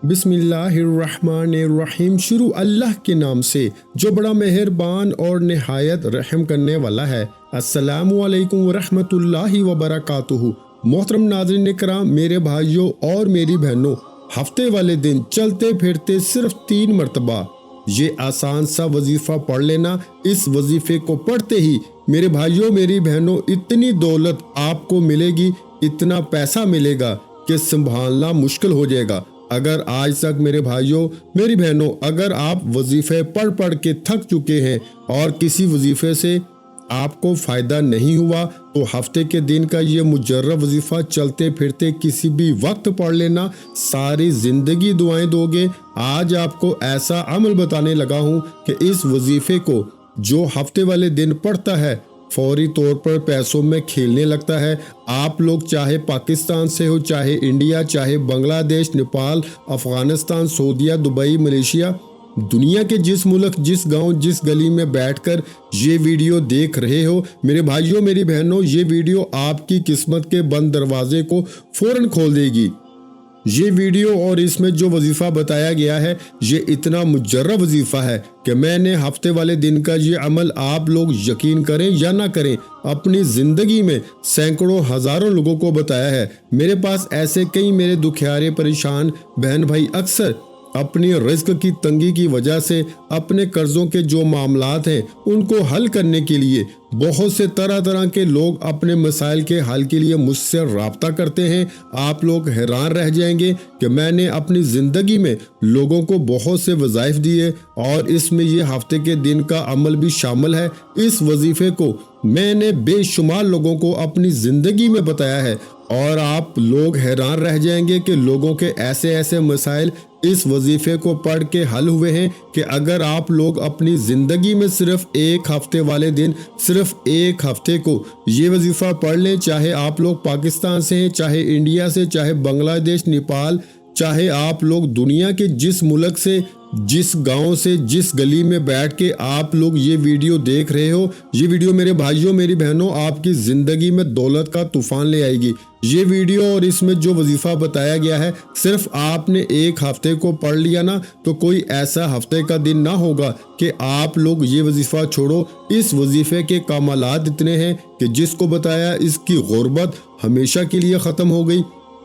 बिस्मिल्लाहिर्रहमानिर्रहीम। शुरू अल्लाह के नाम से जो बड़ा मेहरबान और नहायत रहम करने वाला है। अस्सलामु अलैकुम वरहमतुल्लाहि वबरकातुहू। मोहतरम नाज़रीन कराम, मेरे भाइयों और मेरी बहनों, हफ्ते वाले दिन चलते फिरते सिर्फ 3 मरतबा ये आसान सा वजीफा पढ़ लेना। इस वजीफे को पढ़ते ही मेरे भाइयों मेरी बहनों इतनी दौलत आपको मिलेगी, इतना पैसा मिलेगा कि संभालना मुश्किल हो जाएगा। अगर आज तक मेरे भाइयों मेरी बहनों, अगर आप वजीफे पढ़ पढ़ के थक चुके हैं और किसी वजीफे से आपको फ़ायदा नहीं हुआ, तो हफ्ते के दिन का ये मुजर्रब वजीफ़ा चलते फिरते किसी भी वक्त पढ़ लेना। सारी ज़िंदगी दुआएं दोगे। आज आपको ऐसा अमल बताने लगा हूँ कि इस वजीफ़े को जो हफ्ते वाले दिन पढ़ता है फौरी तौर पर पैसों में खेलने लगता है। आप लोग चाहे पाकिस्तान से हो, चाहे इंडिया, चाहे बांग्लादेश, नेपाल, अफ़गानिस्तान, सऊदीया, दुबई, मलेशिया, दुनिया के जिस मुल्क, जिस गांव, जिस गली में बैठकर ये वीडियो देख रहे हो, मेरे भाइयों मेरी बहनों, ये वीडियो आपकी किस्मत के बंद दरवाजे को फौरन खोल देगी। ये वीडियो और इसमें जो वजीफ़ा बताया गया है ये इतना मुजर्रब वजीफ़ा है कि मैंने हफ्ते वाले दिन का ये अमल, आप लोग यकीन करें या ना करें, अपनी ज़िंदगी में सैकड़ों हज़ारों लोगों को बताया है। मेरे पास ऐसे कई मेरे दुखियारे परेशान बहन भाई अक्सर अपनी रिस्क की तंगी की वजह से अपने कर्जों के जो मामलात हैं उनको हल करने के लिए बहुत से तरह तरह के लोग अपने मसाइल के हल के लिए मुझसे राब्ता करते हैं। आप लोग हैरान रह जाएंगे कि मैंने अपनी ज़िंदगी में लोगों को बहुत से वज़ाइफ दिए और इसमें ये हफ्ते के दिन का अमल भी शामिल है। इस वजीफ़े को मैंने बेशुमार लोगों को अपनी ज़िंदगी में बताया है और आप लोग हैरान रह जाएंगे कि लोगों के ऐसे ऐसे मसाइल इस वजीफे को पढ़ के हल हुए हैं कि अगर आप लोग अपनी ज़िंदगी में सिर्फ एक हफ्ते वाले दिन, सिर्फ एक हफ्ते को ये वजीफ़ा पढ़ लें, चाहे आप लोग पाकिस्तान से हैं, चाहे इंडिया से, चाहे बांग्लादेश, नेपाल, चाहे आप लोग दुनिया के जिस मुल्क से, जिस गांव से, जिस गली में बैठ के आप लोग ये वीडियो देख रहे हो, ये वीडियो मेरे भाइयों मेरी बहनों आपकी ज़िंदगी में दौलत का तूफान ले आएगी। ये वीडियो और इसमें जो वजीफ़ा बताया गया है, सिर्फ आपने एक हफ्ते को पढ़ लिया ना, तो कोई ऐसा हफ्ते का दिन ना होगा कि आप लोग ये वजीफ़ा छोड़ो। इस वजीफ़े के कमालात इतने हैं कि जिसको बताया इसकी गुर्बत हमेशा के लिए ख़त्म हो गई।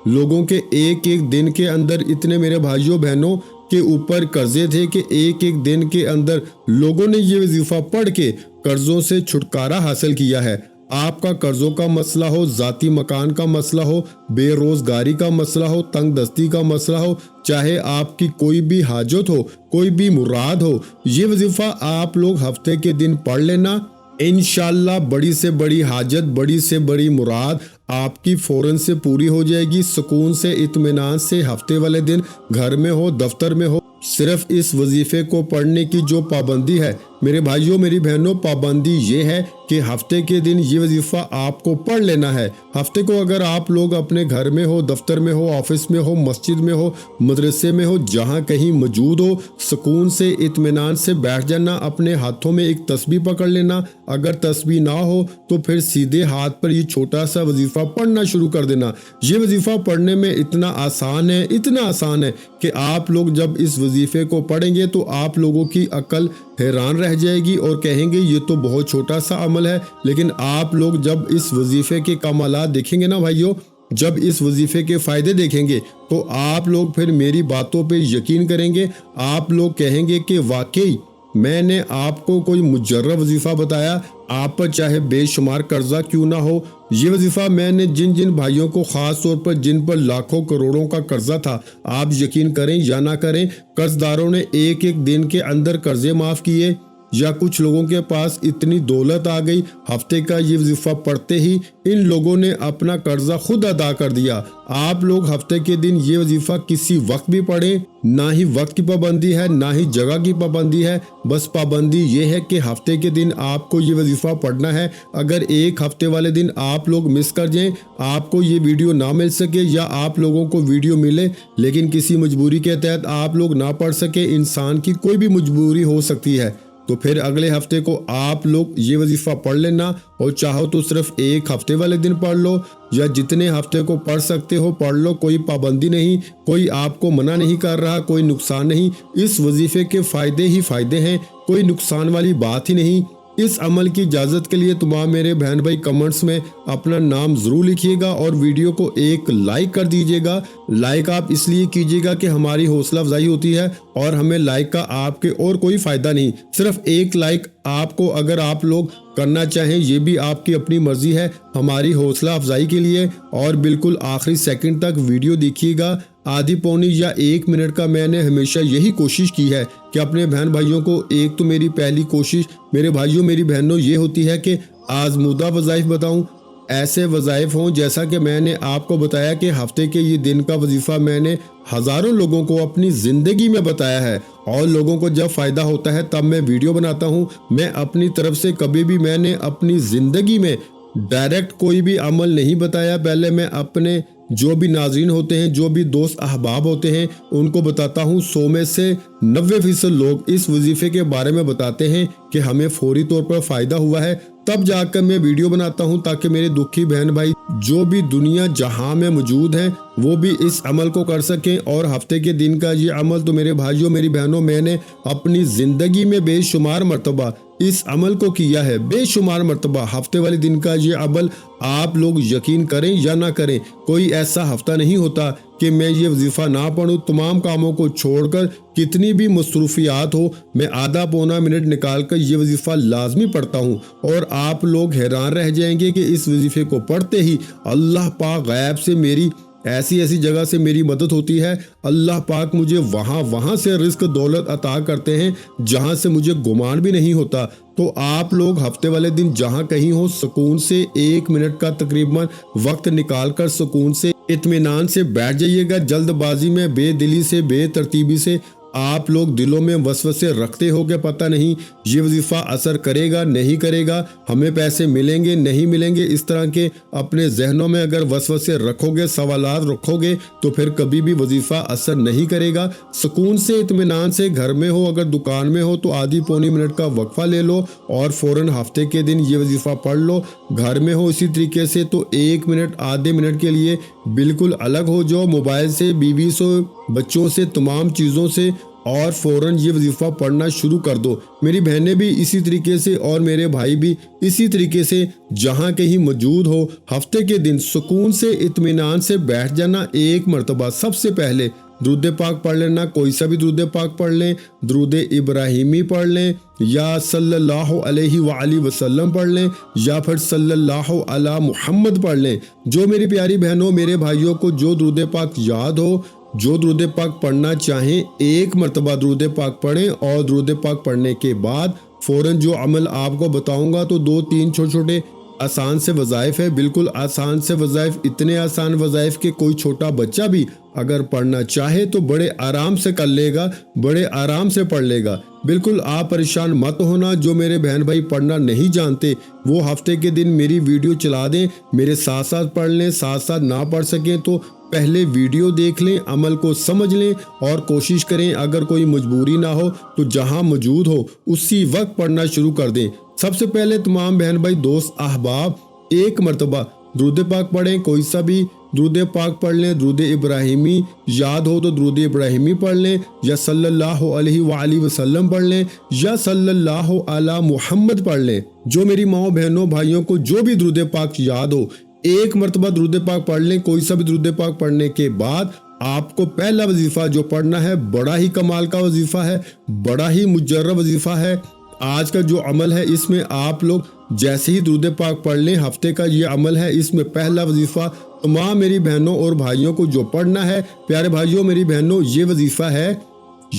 लोगों के एक एक दिन के अंदर इतने मेरे भाइयों बहनों के ऊपर कर्जे थे कि एक एक दिन के अंदर लोगों ने ये वजीफ़ा पढ़ के कर्जों से छुटकारा हासिल किया है। आपका कर्जों का मसला हो, ज़ाती मकान का मसला हो, बेरोज़गारी का मसला हो, तंग दस्ती का मसला हो, चाहे आपकी कोई भी हाजत हो, कोई भी मुराद हो, ये वजीफ़ा आप लोग हफ्ते के दिन पढ़ लेना। इंशाल्लाह बड़ी से बड़ी हाजत, बड़ी से बड़ी मुराद आपकी फ़ौरन से पूरी हो जाएगी। सुकून से, इत्मीनान से हफ्ते वाले दिन घर में हो, दफ्तर में हो, सिर्फ इस वजीफ़े को पढ़ने की जो पाबंदी है मेरे भाइयों मेरी बहनों, पाबंदी ये है कि हफ्ते के दिन ये वजीफ़ा आपको पढ़ लेना है। हफ्ते को अगर आप लोग अपने घर में हो, दफ्तर में हो, ऑफिस में हो, मस्जिद में हो, मदरसे में हो, जहाँ कहीं मौजूद हो, सुकून से, इत्मीनान से बैठ जाना। अपने हाथों में एक तस्बीह पकड़ लेना। अगर तस्बीह ना हो तो फिर सीधे हाथ पर ये छोटा सा वजीफ़ा पढ़ना शुरू कर देना। ये वजीफ़ा पढ़ने में इतना आसान है, इतना आसान है कि आप लोग जब इस वजीफ़े को पढ़ेंगे तो आप लोगों की अकल हैरान रह जाएगी और कहेंगे ये तो बहुत छोटा सा अमल है। लेकिन आप लोग जब इस वजीफ़े के कमालात देखेंगे ना भाइयों, जब इस वजीफ़े के फ़ायदे देखेंगे तो आप लोग फिर मेरी बातों पे यकीन करेंगे। आप लोग कहेंगे कि वाकई मैंने आपको कोई मुजर्रब वजीफ़ा बताया। आप पर चाहे बेशुमार कर्जा क्यों ना हो, ये वजीफ़ा मैंने जिन जिन भाइयों को, ख़ास तौर पर जिन पर लाखों करोड़ों का कर्जा था, आप यकीन करें या ना करें, कर्जदारों ने एक एक दिन के अंदर कर्जे माफ़ किए, या कुछ लोगों के पास इतनी दौलत आ गई, हफ्ते का ये वजीफ़ा पढ़ते ही इन लोगों ने अपना कर्जा खुद अदा कर दिया। आप लोग हफ्ते के दिन ये वजीफ़ा किसी वक्त भी पढ़ें, ना ही वक्त की पाबंदी है, ना ही जगह की पाबंदी है। बस पाबंदी ये है कि हफ्ते के दिन आपको ये वजीफ़ा पढ़ना है। अगर एक हफ्ते वाले दिन आप लोग मिस कर जाएं, आपको ये वीडियो ना मिल सके, या आप लोगों को वीडियो मिले लेकिन किसी मजबूरी के तहत आप लोग ना पढ़ सके, इंसान की कोई भी मजबूरी हो सकती है, तो फिर अगले हफ्ते को आप लोग ये वजीफा पढ़ लेना, और चाहो तो सिर्फ एक हफ्ते वाले दिन पढ़ लो या जितने हफ्ते को पढ़ सकते हो पढ़ लो, कोई पाबंदी नहीं, कोई आपको मना नहीं कर रहा, कोई नुकसान नहीं। इस वजीफे के फायदे ही फायदे हैं, कोई नुकसान वाली बात ही नहीं। इस अमल की इजाज़त के लिए तमाम मेरे बहन भाई कमेंट्स में अपना नाम ज़रूर लिखिएगा और वीडियो को एक लाइक कर दीजिएगा। लाइक आप इसलिए कीजिएगा कि हमारी हौसला अफजाई होती है और हमें लाइक का आपके और कोई फ़ायदा नहीं, सिर्फ एक लाइक आपको अगर आप लोग करना चाहें ये भी आपकी अपनी मर्जी है, हमारी हौसला अफजाई के लिए। और बिल्कुल आखिरी सेकंड तक वीडियो देखिएगा, आधी पौनी या 1 मिनट का मैंने हमेशा यही कोशिश की है कि अपने बहन भाइयों को, एक तो मेरी पहली कोशिश मेरे भाइयों मेरी बहनों ये होती है कि आजमूदा वज़ाइफ बताऊं, ऐसे वज़ाइफ हों जैसा कि मैंने आपको बताया कि हफ्ते के ये दिन का वजीफ़ा मैंने हज़ारों लोगों को अपनी ज़िंदगी में बताया है, और लोगों को जब फ़ायदा होता है तब मैं वीडियो बनाता हूँ। मैं अपनी तरफ से कभी भी मैंने अपनी ज़िंदगी में डायरेक्ट कोई भी अमल नहीं बताया, पहले मैं अपने जो भी नाज़रीन होते हैं, जो भी दोस्त अहबाब होते हैं, उनको बताता हूँ। 100 में से 90% लोग इस वजीफे के बारे में बताते हैं कि हमें फौरी तौर पर फ़ायदा हुआ है, तब जाकर मैं वीडियो बनाता हूँ ताकि मेरे दुखी बहन भाई जो भी दुनिया जहां में मौजूद हैं वो भी इस अमल को कर सकें। और हफ्ते के दिन का ये अमल तो मेरे भाइयों मेरी बहनों मैंने अपनी ज़िंदगी में बेशुमार मरतबा इस अमल को किया है, बेशुमार मरतबा। हफ्ते वाले दिन का ये अमल आप लोग यकीन करें या ना करें, कोई ऐसा हफ्ता नहीं होता कि मैं ये वजीफ़ा ना पढ़ूं। तमाम कामों को छोड़कर कितनी भी मसरूफियात हो, मैं आधा पौना मिनट निकाल कर ये वजीफ़ा लाजमी पढ़ता हूँ। और आप लोग हैरान रह जाएंगे कि इस वजीफ़े को पढ़ते ही अल्लाह पाक गैब से मेरी ऐसी ऐसी जगह से मेरी मदद होती है। अल्लाह पाक मुझे वहाँ से रिस्क दौलत अता करते हैं जहाँ से मुझे गुमान भी नहीं होता। तो आप लोग हफ्ते वाले दिन जहाँ कहीं हो, सुकून से 1 मिनट का तकरीबन वक्त निकाल कर सुकून से इत्मीनान से बैठ जाइएगा। जल्दबाजी में, बेदिली से, बेतरतीबी से आप लोग दिलों में वसवसे रखते हो कि पता नहीं ये वजीफ़ा असर करेगा नहीं करेगा, हमें पैसे मिलेंगे नहीं मिलेंगे, इस तरह के अपने जहनों में अगर वसवसे रखोगे, सवालात रखोगे, तो फिर कभी भी वजीफ़ा असर नहीं करेगा। सुकून से इत्मीनान से घर में हो, अगर दुकान में हो तो आधी पौनी मिनट का वक्फा ले लो और फ़ौरन हफ्ते के दिन ये वजीफ़ा पढ़ लो। घर में हो इसी तरीके से तो 1 मिनट आधे मिनट के लिए बिल्कुल अलग हो जाओ मोबाइल से, बीवी से, बच्चों से, तमाम चीज़ों से, और फ़ौरन ये वजीफ़ा पढ़ना शुरू कर दो। मेरी बहनें भी इसी तरीके से और मेरे भाई भी इसी तरीके से जहाँ कहीं मौजूद हो, हफ्ते के दिन सुकून से इत्मीनान से बैठ जाना। 1 मरतबा सबसे पहले दुरूद पाक पढ़ लेना, कोई सा भी दुरूद पाक पढ़ लें, दुरूद इब्राहिमी पढ़ लें या सल्लल्लाहु अलैहि वसल्लम पढ़ लें या फिर सल्लल्लाहु अला मुहम्मद पढ़ लें। जो मेरी प्यारी बहनों मेरे भाइयों को जो दुरूद पाक याद हो, जो दुरूद पाक पढ़ना चाहें, 1 मरतबा दुरूद पाक पढ़ें और दुरूद पाक पढ़ने के बाद फ़ौरन जो अमल आपको बताऊंगा तो 2-3 छोटे छोटे आसान से वज़ाइफ है, बिल्कुल आसान से वज़ाइफ, इतने आसान वज़ाइफ कि कोई छोटा बच्चा भी अगर पढ़ना चाहे तो बड़े आराम से कर लेगा, बड़े आराम से पढ़ लेगा। बिल्कुल आप परेशान मत होना। जो मेरे बहन भाई पढ़ना नहीं जानते वो हफ्ते के दिन मेरी वीडियो चला दें, मेरे साथ साथ पढ़ लें, साथ साथ ना पढ़ सकें तो पहले वीडियो देख लें, अमल को समझ लें और कोशिश करें अगर कोई मजबूरी ना हो तो जहां मौजूद हो उसी वक्त पढ़ना शुरू कर दें। सबसे पहले तमाम बहन भाई दोस्त अहबाब 1 मरतबा दुरूद पाक पढ़ें, कोई सा भी दुरूद पाक पढ़ लें। दुरूद इब्राहिमी याद हो तो दुरूद इब्राहिमी पढ़ लें या सल्लल्लाहु अलैहि वसल्लम पढ़ लें या सल्लल्लाहु अला मुहम्मद पढ़ लें। जो मेरी माओ बहनों भाइयों को जो भी दुरूद पाक याद हो, 1 मरतबा दुरूद पाक पढ़ लें। कोई सा भी दुरूद पाक पढ़ने के बाद आपको पहला वजीफा जो पढ़ना है बड़ा ही कमाल का वजीफा है, बड़ा ही मुजर्रब वजीफा है। आज का जो अमल है इसमें आप लोग जैसे ही दुरूद पाक पढ़ लें, हफ्ते का ये अमल है, इसमें पहला वजीफा तमाम मेरी बहनों और भाइयों को जो पढ़ना है, प्यारे भाइयों मेरी बहनों, ये वजीफा है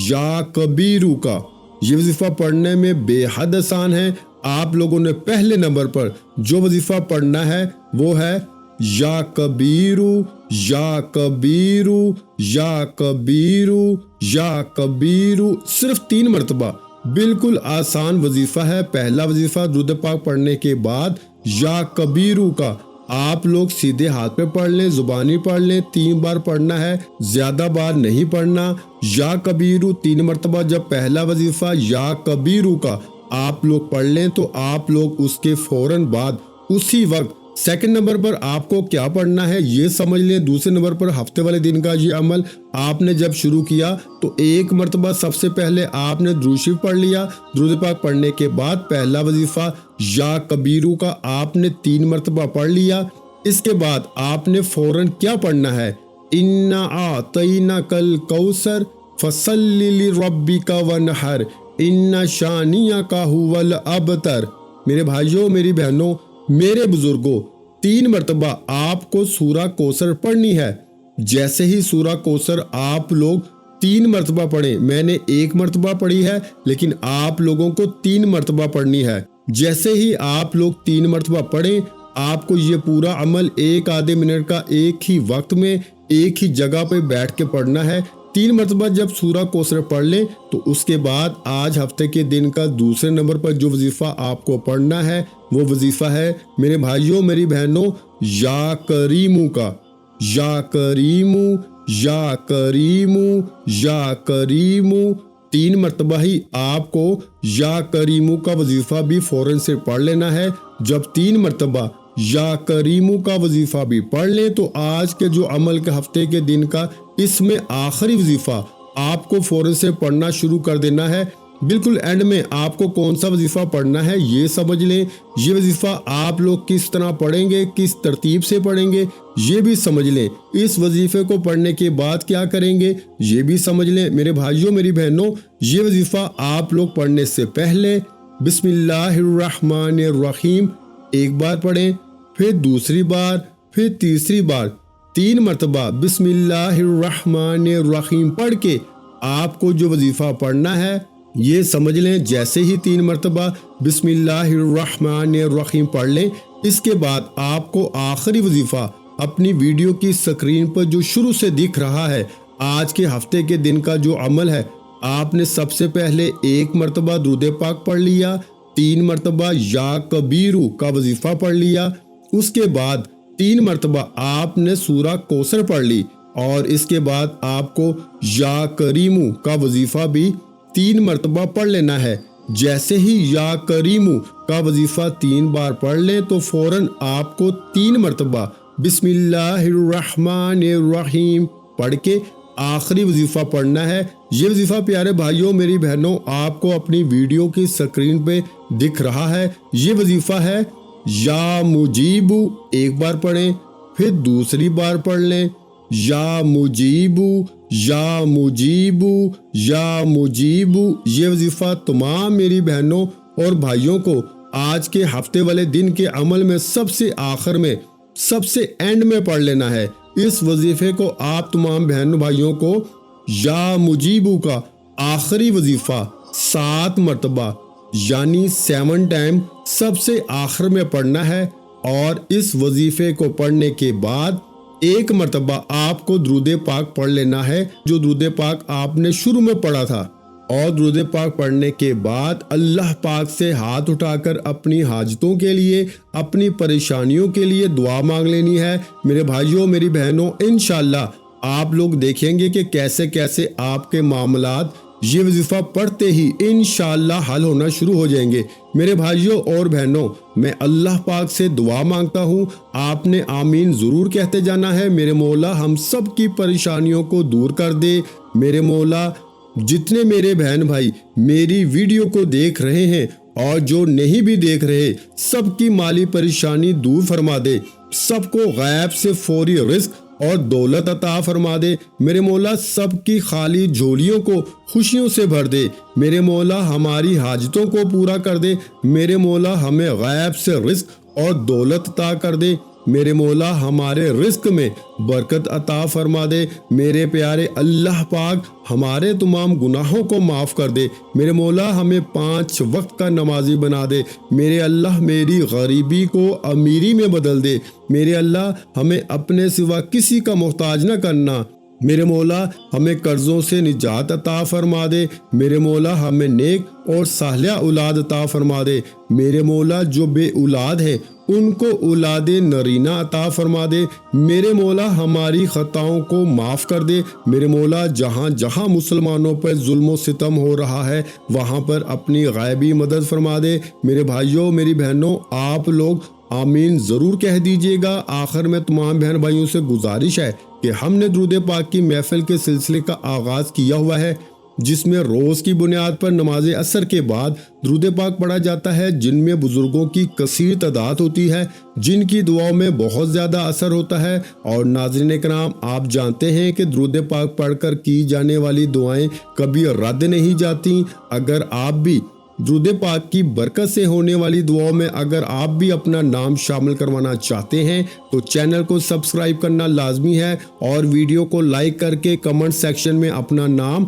या कबीरू का। ये वजीफा पढ़ने में बेहद आसान है। आप लोगों ने पहले नंबर पर जो वजीफा पढ़ना है वो है या कबीरू या कबीरू या कबीरू या कबीरू, सिर्फ 3 मरतबा। बिल्कुल आसान वजीफा है। पहला वजीफा दुरूद पाक पढ़ने के बाद या कबीरू का आप लोग सीधे हाथ पे पढ़ लें, जुबानी पढ़ लें, 3 बार पढ़ना है, ज्यादा बार नहीं पढ़ना। या कबीरू 3 मरतबा जब पहला वजीफा या कबीरू का آپ لوگ پڑھ لیں تو آپ لوگ اس کے فوراً بعد اسی وقت سیکنڈ نمبر پر آپ کو کیا پڑھنا ہے یہ سمجھ لیں۔ دوسرے نمبر پر ہفتے والے دن کا یہ عمل آپ نے جب شروع کیا تو ایک مرتبہ سب سے پہلے آپ نے درود شریف پڑھ لیا۔ درود پاک پڑھنے کے بعد پہلا وظیفہ یا کبیرو کا آپ نے 3 مرتبہ پڑھ لیا۔ اس کے بعد آپ نے فوراً کیا پڑھنا ہے؟ اِنَّا أَعْطَيْنَاكَ الْكَوْثَرَ فَصَلِّ لِرَبِّكَ وَانْحَرْ إِنَّ شَانِئَكَ هُوَ الْأَبْتَرُ۔ میرے بھائیوں، میری بہنوں، میرے بزرگوں، 3 مرتبہ آپ کو سورہ کوثر پڑھنی ہے۔ جیسے ہی سورہ کوثر آپ لوگ 3 مرتبہ پڑھیں، میں نے 1 مرتبہ پڑھی ہے لیکن آپ لوگوں کو 3 مرتبہ پڑھنی ہے۔ جیسے ہی آپ لوگ 3 مرتبہ پڑھیں، آپ کو یہ پورا عمل 1 آدھے منٹ کا ایک ہی وقت میں ایک ہی جگہ پہ بیٹھ کے پڑھنا ہے۔ 3 مرتبہ جب سورہ کوثر پڑھ لیں تو اس کے بعد آج ہفتے کے دن کا دوسرے نمبر پر جو وظیفہ آپ کو پڑھنا ہے وہ وظیفہ ہے میرے بھائیوں، میری بہنوں، یا کریمو کا۔ یا کریمو، یا کریمو، یا کریمو، 3 مرتبہ ہی آپ کو یا کریمو کا وظیفہ بھی فوراً سے پڑھ لینا ہے۔ جب 3 مرتبہ یا کریمو کا وظیفہ بھی پڑھ لیں تو آج کے جو عمل کے ہفتے کے دن کا اس میں آخری وظیفہ آپ کو فوراً سے پڑھنا شروع کر دینا ہے۔ بالکل اینڈ میں آپ کو کون سا وظیفہ پڑھنا ہے یہ سمجھ لیں۔ یہ وظیفہ آپ لوگ کس طرح پڑھیں گے، کس ترتیب سے پڑھیں گے یہ بھی سمجھ لیں۔ اس وظیفے کو پڑھنے کے بعد کیا کریں گے یہ بھی سمجھ لیں۔ میرے بھائیوں، میری بہنوں، یہ وظیفہ آپ لوگ پڑھنے سے پہلے بسم اللہ الرحمن الرحیم ایک بار پڑھیں، پھر دوسری بار، پھر تیسری بار 3 مرتبہ بسم اللہ الرحمن الرحیم پڑھ کے آپ کو جو وظیفہ پڑھنا ہے یہ سمجھ لیں۔ جیسے ہی 3 مرتبہ بسم اللہ الرحمن الرحیم پڑھ لیں، اس کے بعد آپ کو آخری وظیفہ اپنی ویڈیو کی سکرین پر جو شروع سے دکھ رہا ہے، آج کے ہفتے کے دن کا جو عمل ہے، آپ نے سب سے پہلے 1 مرتبہ درود پاک پڑھ لیا، 3 مرتبہ یا کبیرو کا وظیفہ پڑھ لیا، اس کے بعد 3 مرتبہ آپ نے سورہ کوثر پڑھ لی، اور اس کے بعد آپ کو یا کریمو کا وظیفہ بھی 3 مرتبہ پڑھ لینا ہے۔ جیسے ہی یا کریمو کا وظیفہ 3 بار پڑھ لیں تو فوراً آپ کو 3 مرتبہ بسم اللہ الرحمن الرحیم پڑھ کے آخری وظیفہ پڑھنا ہے۔ یہ وظیفہ پیارے بھائیوں، میری بہنوں، آپ کو اپنی ویڈیو کی سکرین پہ دکھ رہا ہے۔ یہ وظیفہ ہے یا مجیبو، ایک بار پڑھیں، پھر دوسری بار پڑھ لیں، یا مجیبو، یا مجیبو، یا مجیبو۔ یہ وظیفہ تمام میری بہنوں اور بھائیوں کو آج کے ہفتے والے دن کے عمل میں سب سے آخر میں، سب سے اینڈ میں پڑھ لینا ہے۔ اس وظیفے کو آپ تمام بہنوں بھائیوں کو یا مجیبو کا آخری وظیفہ 7 مرتبہ یعنی 7 ٹائم سب سے آخر میں پڑھنا ہے، اور اس وظیفے کو پڑھنے کے بعد 1 مرتبہ آپ کو درود پاک پڑھ لینا ہے جو درود پاک آپ نے شروع میں پڑھا تھا، اور درود پاک پڑھنے کے بعد اللہ پاک سے ہاتھ اٹھا کر اپنی حاجتوں کے لیے، اپنی پریشانیوں کے لیے دعا مانگ لینی ہے۔ میرے بھائیوں، میری بہنوں، انشاءاللہ آپ لوگ دیکھیں گے کہ کیسے کیسے آپ کے معاملات یہ وظیفہ پڑھتے ہی انشاءاللہ حل ہونا شروع ہو جائیں گے۔ میرے بھائیوں اور بہنوں، میں اللہ پاک سے دعا مانگتا ہوں، آپ نے آمین ضرور کہتے جانا ہے۔ میرے مولا ہم سب کی پریشانیوں کو دور کر دے۔ میرے مولا جتنے میرے بہن بھائی میری ویڈیو کو دیکھ رہے ہیں اور جو نہیں بھی دیکھ رہے، سب کی مالی پریشانی دور فرما دے، سب کو غیب سے فوری رزق اور دولت عطا فرما دے۔ میرے مولا سب کی خالی جھولیوں کو خوشیوں سے بھر دے۔ میرے مولا ہماری حاجتوں کو پورا کر دے۔ میرے مولا ہمیں غیب سے رزق اور دولت عطا کر دے۔ میرے مولا ہمارے رزق میں برکت عطا فرما دے۔ میرے پیارے اللہ پاک ہمارے تمام گناہوں کو معاف کر دے۔ میرے مولا ہمیں 5 وقت کا نمازی بنا دے۔ میرے اللہ میری غریبی کو امیری میں بدل دے۔ میرے اللہ ہمیں اپنے سوا کسی کا محتاج نہ کرنا۔ میرے مولا ہمیں قرضوں سے نجات عطا فرما دے۔ میرے مولا ہمیں نیک اور صالح اولاد عطا فرما دے۔ میرے مولا جو بے اولاد ہے ان کو اولاد نرینہ عطا فرما دے۔ میرے مولا ہماری خطاؤں کو معاف کر دے۔ میرے مولا جہاں جہاں مسلمانوں پر ظلم و ستم ہو رہا ہے وہاں پر اپنی غیبی مدد فرما دے۔ میرے بھائیوں میری بہنوں آپ لوگ آمین ضرور کہہ دیجئے گا۔ آخر میں تمام بہن بھائیوں سے گزارش ہے کہ ہم نے درود پاک کی محفل کے سلسلے کا آغاز کیا ہوا ہے، جس میں روز کی بنیاد پر نماز عصر کے بعد درود پاک پڑھا جاتا ہے، جن میں بزرگوں کی کثیر تعداد ہوتی ہے، جن کی دعاؤں میں بہت زیادہ اثر ہوتا ہے۔ اور ناظرین کرام آپ جانتے ہیں کہ درود پاک پڑھ کر کی جانے والی دعائیں کبھی رد نہیں جاتی۔ اگر آپ بھی درود پاک کی برکت سے ہونے والی دعاؤں میں اگر آپ بھی اپنا نام شامل کروانا چاہتے ہیں تو چینل کو سبسکرائب کرنا لازمی ہے، اور ویڈیو کو لائک کر کے کمنٹ سیکشن میں اپنا نام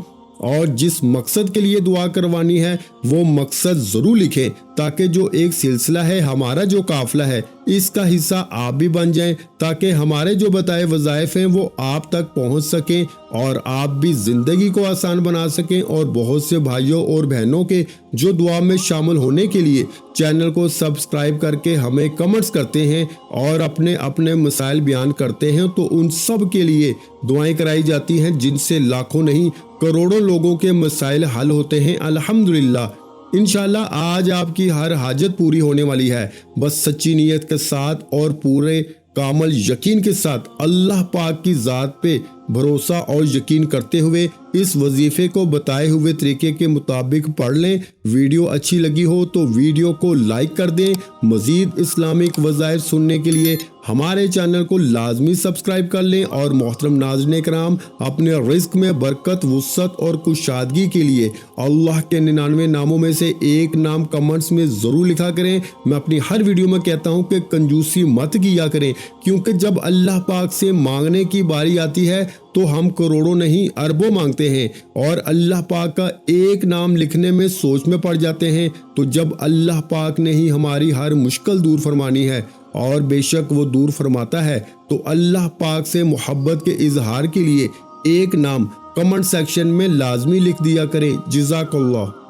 اور جس مقصد کے لیے دعا کروانی ہے وہ مقصد ضرور لکھیں، تاکہ جو ایک سلسلہ ہے ہمارا جو قافلہ ہے اس کا حصہ آپ بھی بن جائیں، تاکہ ہمارے جو بتائے وظائف ہیں وہ آپ تک پہنچ سکیں اور آپ بھی زندگی کو آسان بنا سکیں، اور بہت سے بھائیوں اور بہنوں کے جو دعا میں شامل ہونے کے لیے چینل کو سبسکرائب کر کے ہمیں کمنٹس کرتے ہیں اور اپنے مسائل بیان کرتے ہیں، تو ان سب کے لیے دعائیں کرائی جاتی ہیں، جن سے لاکھوں نہیں کروڑوں لوگوں کے مسائل حل ہوتے ہیں الحمدللہ۔ انشاءاللہ آج آپ کی ہر حاجت پوری ہونے والی ہے، بس سچی نیت کے ساتھ اور پورے کامل یقین کے ساتھ اللہ پاک کی ذات پہ بھروسہ اور یقین کرتے ہوئے اس وظیفے کو بتائے ہوئے طریقے کے مطابق پڑھ لیں۔ ویڈیو اچھی لگی ہو تو ویڈیو کو لائک کر دیں۔ مزید اسلامک وظائف سننے کے لیے ہمارے چینل کو لازمی سبسکرائب کر لیں، اور محترم ناظرین کرام اپنے رزق میں برکت، وسعت اور کشادگی کے لیے اللہ کے 99 ناموں میں سے ایک نام کمنٹس میں ضرور لکھا کریں۔ میں اپنی ہر ویڈیو میں کہتا ہوں کہ کنجوسی مت کیا کریں، کیونکہ جب اللہ پاک سے مانگنے کی باری آتی ہے تو ہم کروڑوں نہیں اربوں مانگتے ہیں، اور اللہ پاک کا ایک نام لکھنے میں سوچ میں پڑ جاتے ہیں۔ تو جب اللہ پاک نے ہی ہماری ہر مشکل دور فرمانی ہے، اور بے شک وہ دور فرماتا ہے، تو اللہ پاک سے محبت کے اظہار کے لیے ایک نام کمنٹ سیکشن میں لازمی لکھ دیا کریں۔ جزاک اللہ۔